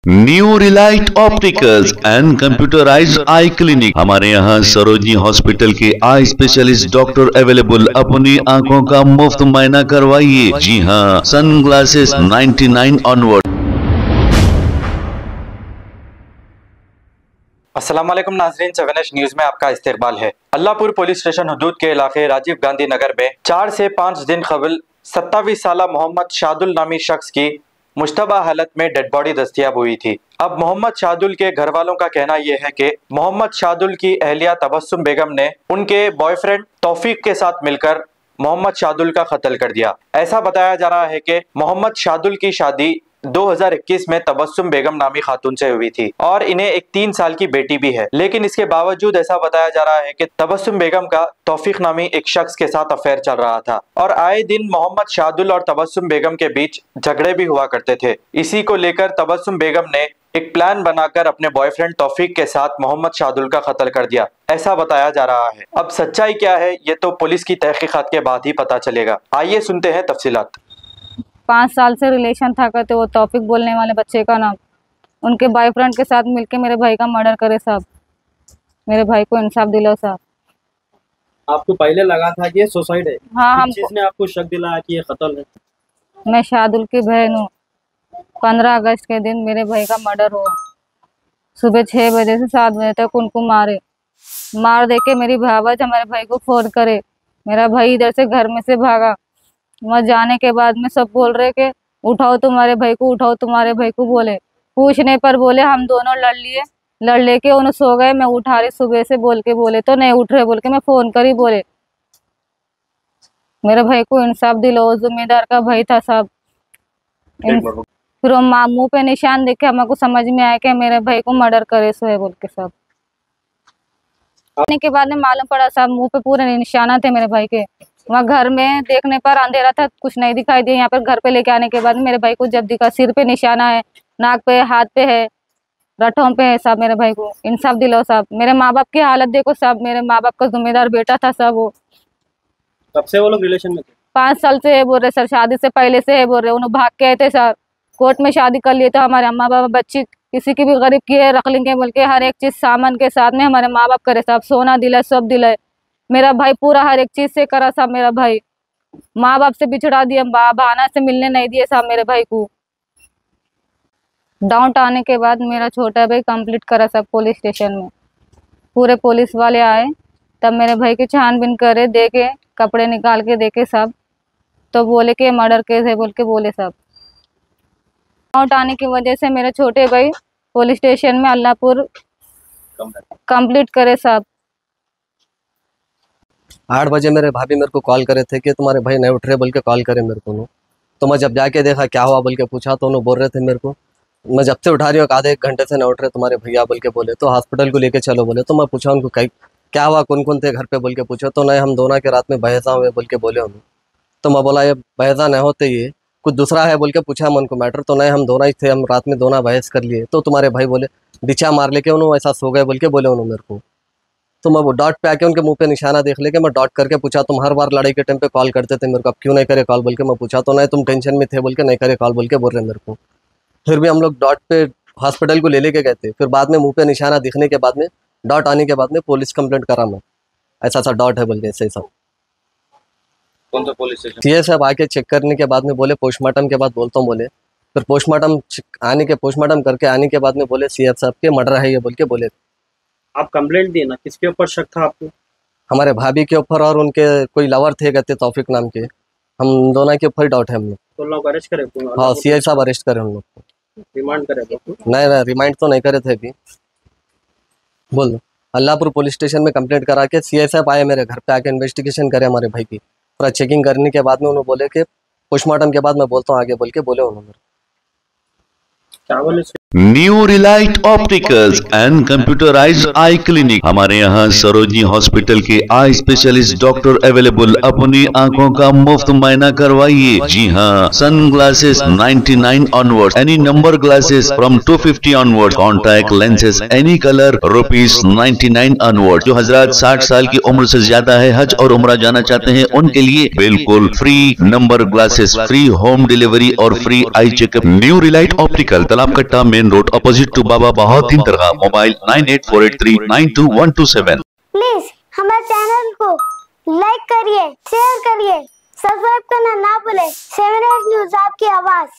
New Relight opticals and computerised I clinic. हमारे यहाँ Sarojini hospital के आई स्पेशलिस्ट डॉक्टर अवेलेबल। अपनी आंखों का मुफ्त मुआयना करवाइए। जी हाँ, सन ग्लासेस 99 ऑनवर्ड। अस्सलाम वालेकुम नाज़रीन, 7H न्यूज़ में आपका इस्तकबाल है। अल्लाहपुर पुलिस स्टेशन हदूद के इलाके राजीव गांधी नगर में 4 से 5 दिन कबल 27 साला मोहम्मद शादुल नामी शख्स की मुश्तबा हालत में डेड बॉडी दस्तयाब हुई थी। अब मोहम्मद शादुल के घर वालों का कहना यह है कि मोहम्मद शादुल की अहलिया तबस्सुम बेगम ने उनके बॉयफ्रेंड तौफीक के साथ मिलकर मोहम्मद शादुल का कत्ल कर दिया। ऐसा बताया जा रहा है कि मोहम्मद शादुल की शादी 2021 में तबस्सुम बेगम नामी खातून से हुई थी और इन्हें एक 3 साल की बेटी भी है। लेकिन इसके बावजूद ऐसा बताया जा रहा है कि तबस्सुम बेगम का तौफीक नामी एक शख्स के साथ अफेयर चल रहा था और आए दिन मोहम्मद शादुल और तबस्सुम बेगम के बीच झगड़े भी हुआ करते थे। इसी को लेकर तबस्सुम बेगम ने एक प्लान बनाकर अपने बॉयफ्रेंड तौफीक के साथ मोहम्मद शादुल का कत्ल कर दिया, ऐसा बताया जा रहा है। अब सच्चाई क्या है ये तो पुलिस की तहकीकात के बाद ही पता चलेगा। आइए सुनते हैं तफसीलात। 5 साल से रिलेशन था करते, वो तौफीक बोलने वाले बच्चे का नाम, उनके बॉयफ्रेंड के साथ मिलके मेरे भाई का मर्डर करे साहब। मेरे भाई को इंसाफ दिलाओ साहब। आपको पहले लगा था कि ये सुसाइड है? हाँ, हम चीज ने आपको शक दिलाया कि ये कत्ल है? मैं शादुल की बहन हूँ। 15 अगस्त के दिन मेरे भाई का मर्डर हुआ। सुबह 6 बजे से 7 बजे तक उनको मार दे के मेरी भावज हमारे भाई को फोन करे। मेरा भाई इधर से घर में से भागा। वहाँ जाने के बाद में सब बोल रहे कि उठाओ तुम्हारे भाई को, उठाओ तुम्हारे भाई को। बोले पूछने पर बोले हम दोनों लड़ लेके उन्हें सो गए। मैं उठा रही सुबह से बोल के, बोले तो नहीं उठ रहे बोल के मैं फोन करी। बोले मेरे भाई को इंसाफ दिलाओ, जिम्मेदार का भाई था साहब। फिर वो मुँह पे निशान देखे हमको समझ में आया कि मेरे भाई को मर्डर करे सो है बोल के साहब। आने के बाद में मालूम पड़ा साहब मुँह पे पूरे निशाना थे मेरे भाई के। वहाँ घर में देखने पर अंधेरा था, कुछ नहीं दिखाई दिया। यहाँ पर घर पे लेके आने के बाद मेरे भाई को जब दिखा, सिर पे निशाना है, नाक पे, हाथ पे है, रठों पे है साहब। मेरे भाई को इंसाफ दिलाओ साहब। मेरे माँ बाप की हालत देखो साहब। मेरे माँ बाप का जिम्मेदार बेटा था साहब। वो कब से वो लोग रिलेशन में थे? 5 साल से है बोल रहे सर, शादी से पहले से है बोल रहे। उन्होंने भाग के आए थे सर, कोर्ट में शादी कर लिए थे। हमारे अम्मा बाबा बच्ची किसी की भी गरीब की है रख लेंगे बोल के हर एक चीज सामान के साथ में हमारे माँ बाप करे साहब। सोना दिलाए, सब दिलाए। मेरा भाई पूरा हर एक चीज से करा साहब। मेरा भाई माँ बाप से बिछड़ा दिया, बहाना से मिलने नहीं दिए साहब मेरे भाई को। डाउट आने के बाद मेरा छोटा भाई कंप्लीट करा साहब पुलिस स्टेशन में। पूरे पुलिस वाले आए तब मेरे भाई की छानबीन करे, देखे कपड़े निकाल के देखे साहब, तो बोले कि मर्डर केस है बोल के बोले साहब। डाउट आने की वजह से मेरे छोटे भाई पुलिस स्टेशन में अल्लाहपुर कंप्लीट करे साहब। 8 बजे मेरे भाभी मेरे को कॉल करे थे कि तुम्हारे भाई नहीं उठ रहे बोल के कॉल करे मेरे को। तो मैं जब जाके देखा क्या हुआ बोल के पूछा तो उन्होंने बोल रहे थे मेरे को, मैं जब से उठा रही हूँ आधे 1 घंटे से नहीं उठ रहे तुम्हारे भैया बोल के बोले। तो हॉस्पिटल को लेके चलो बोले। तो मैं पूछा उनको क्या हुआ, कौन कौन थे घर पे बोल के पूछो। तो नहीं हम दोनों के रात में बहसा हुए बोल के बोले उन्होंने। तो मैं बोला ये बहसा नहीं होते, ये कुछ दूसरा है बोल के पूछा मैं उनको मैटर। तो नहीं हम दोनों ही थे, हम रात में दोनों बहस कर लिए। तो तुम्हारे भाई बोले बिछा मार लेके उन्होंने ऐसा सो गए बोल के बोले उन्होंने मेरे को। तो मैं वो डॉट पे आके उनके मुंह पे निशाना देख लेके मैं डॉट करके पूछा तुम हर बार लड़ाई के टाइम पे कॉल करते थे मेरे को, अब क्यों नहीं करे कॉल बोल के मैं पूछा। तो नहीं तुम टेंशन में थे बोल के नहीं करे कॉल बोल के बोल रहे मेरे को। फिर भी हम लोग डॉट पे हॉस्पिटल को ले लेके गए थे। फिर बाद में मुँह पे निशाना दिखने के बाद में, डॉट आने के बाद में पुलिस कंप्लेंट करा मैं, ऐसा डॉट है बोल के। ऐसे सब कौन सा पुलिस स्टेशन? ये सब आके चेक करने के बाद में बोले पोस्टमार्टम के बाद बोलता हूँ बोले। फिर पोस्टमार्टम करके आने के बाद में बोले CF साहब के मर्डर है ये बोल के बोले। आप कंप्लेंट दिए ना, किसके ऊपर शक था आपको? हमारे भाभी के ऊपर और उनके कोई लवर थे कहते तौफीक नाम के, हम दोनों के ऊपर डाउट है हम लोग। तो लोग अरेस्ट करे? हाँ CI साहब अरेस्ट करे हम लोग को। रिमांड करे? नहीं रिमांड तो नहीं करे थे अभी। बोल दो अल्लाहपुर पुलिस स्टेशन में कंप्लेंट करा के CI साहब आए मेरे घर पे आके इन्वेस्टिगेशन करे हमारे भाई की। पूरा चेकिंग करने के बाद में उन्होंने बोले कि पोस्टमार्टम के बाद मैं बोलता हूँ आगे बोल के बोले उन्होंने। क्या बोले? New Relight opticals and computerised I clinic. हमारे यहाँ सरोजनी हॉस्पिटल के आई स्पेशलिस्ट डॉक्टर अवेलेबल। अपनी आंखों का मुफ्त मुआयना करवाइए। जी हाँ, sunglasses 99 onward, any number glasses from 250 onward, contact lenses any colour ₹99 onward. जो हजरात 60 साल की उम्र से ज्यादा है, हज और उम्रा जाना चाहते हैं, उनके लिए बिल्कुल free number glasses, free home delivery और free eye checkup. New relight optical, Talab Katta, main main road opposite to Baba Bahauddin dargah. Mobile 9843921227। Please हमारे चैनल को लाइक करिए, शेयर करिए, सब्सक्राइब करना ना भूले। 7 न्यूज़ आपकी आवाज।